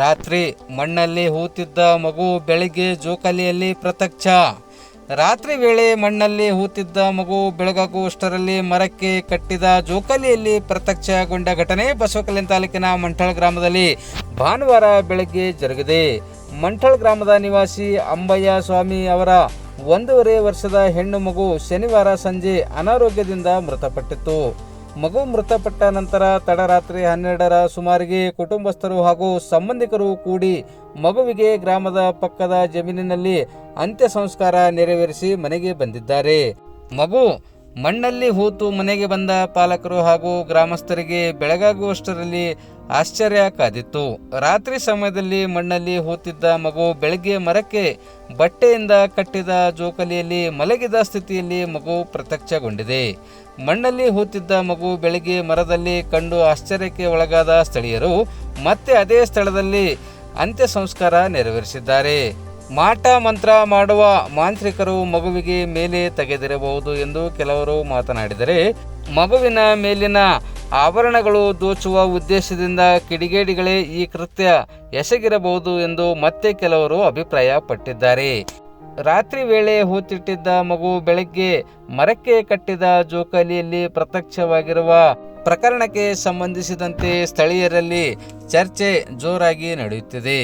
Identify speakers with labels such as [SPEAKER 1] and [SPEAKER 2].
[SPEAKER 1] ರಾತ್ರಿ ಮಣ್ಣಲ್ಲಿ ಹೂತಿದ್ದ ಮಗು ಬೆಳಿಗ್ಗೆ ಜೋಕಾಲಿಯಲ್ಲಿ ಪ್ರತ್ಯಕ್ಷ. ರಾತ್ರಿ ವೇಳೆ ಮಣ್ಣಲ್ಲಿ ಹೂತಿದ್ದ ಮಗು ಬೆಳಗಾಗುವಷ್ಟರಲ್ಲಿ ಮರಕ್ಕೆ ಕಟ್ಟಿದ ಜೋಕಾಲಿಯಲ್ಲಿ ಪ್ರತ್ಯಕ್ಷಗೊಂಡ ಘಟನೆ ಬಸವಕಲ್ಯಾಣ ತಾಲೂಕಿನ ಮಂಠಳ ಗ್ರಾಮದಲ್ಲಿ ಭಾನುವಾರ ಬೆಳಗ್ಗೆ ಜರುಗಿದೆ. ಮಂಠಳ ಗ್ರಾಮದ ನಿವಾಸಿ ಅಂಬಯ್ಯ ಸ್ವಾಮಿ ಅವರ 1.5 ವರ್ಷದ ಹೆಣ್ಣು ಮಗು ಶನಿವಾರ ಸಂಜೆ ಅನಾರೋಗ್ಯದಿಂದ ಮೃತಪಟ್ಟಿತ್ತು. ಮಗು ಮೃತಪಟ್ಟ ನಂತರ ತಡರಾತ್ರಿ 12ರ ಸುಮಾರಿಗೆ ಕುಟುಂಬಸ್ಥರು ಹಾಗೂ ಸಂಬಂಧಿಕರು ಕೂಡಿ ಮಗುವಿಗೆ ಗ್ರಾಮದ ಪಕ್ಕದ ಜಮೀನಿನಲ್ಲಿ ಅಂತ್ಯ ಸಂಸ್ಕಾರ ನೆರವೇರಿಸಿ ಮನೆಗೆ ಬಂದಿದ್ದಾರೆ. ಮಗು ಮಣ್ಣಲ್ಲಿ ಹೂತು ಮನೆಗೆ ಬಂದ ಪಾಲಕರು ಹಾಗೂ ಗ್ರಾಮಸ್ಥರಿಗೆ ಬೆಳಗಾಗುವಷ್ಟರಲ್ಲಿ ಆಶ್ಚರ್ಯ ಕಾದಿತ್ತು. ರಾತ್ರಿ ಸಮಯದಲ್ಲಿ ಮಣ್ಣಲ್ಲಿ ಹೂತಿದ್ದ ಮಗು ಬೆಳಗ್ಗೆ ಮರಕ್ಕೆ ಬಟ್ಟೆಯಿಂದ ಕಟ್ಟಿದ ಜೋಕಾಲಿಯಲ್ಲಿ ಮಲಗಿದ ಸ್ಥಿತಿಯಲ್ಲಿ ಮಗು ಪ್ರತ್ಯಕ್ಷಗೊಂಡಿದೆ. ಮಣ್ಣಲ್ಲಿ ಹೂತಿದ್ದ ಮಗು ಬೆಳಗ್ಗೆ ಮರದಲ್ಲಿ ಕಂಡು ಆಶ್ಚರ್ಯಕ್ಕೆ ಒಳಗಾದ ಸ್ಥಳೀಯರು ಮತ್ತೆ ಅದೇ ಸ್ಥಳದಲ್ಲಿ ಅಂತ್ಯ ಸಂಸ್ಕಾರ ನೆರವೇರಿಸಿದ್ದಾರೆ. ಮಾಟ ಮಂತ್ರ ಮಾಡುವ ಮಾಂತ್ರಿಕರು ಮಗುವಿಗೆ ಮೇಲೆ ತೆಗೆದಿರಬಹುದು ಎಂದು ಕೆಲವರು ಮಾತನಾಡಿದರೆ, ಮಗುವಿನ ಮೇಲಿನ ಆಭರಣಗಳು ದೋಚುವ ಉದ್ದೇಶದಿಂದ ಕಿಡಿಗೇಡಿಗಳೇ ಈ ಕೃತ್ಯ ಎಸಗಿರಬಹುದು ಎಂದು ಮತ್ತೆ ಕೆಲವರು ಅಭಿಪ್ರಾಯಪಟ್ಟಿದ್ದಾರೆ. ರಾತ್ರಿ ವೇಳೆ ಹೂತಿಟ್ಟಿದ್ದ ಮಗು ಬೆಳಗ್ಗೆ ಮರಕ್ಕೆ ಕಟ್ಟಿದ ಜೋಕಾಲಿಯಲ್ಲಿ ಪ್ರತ್ಯಕ್ಷವಾಗಿರುವ ಪ್ರಕರಣಕ್ಕೆ ಸಂಬಂಧಿಸಿದಂತೆ ಸ್ಥಳೀಯರಲ್ಲಿ ಚರ್ಚೆ ಜೋರಾಗಿ ನಡೆಯುತ್ತಿದೆ.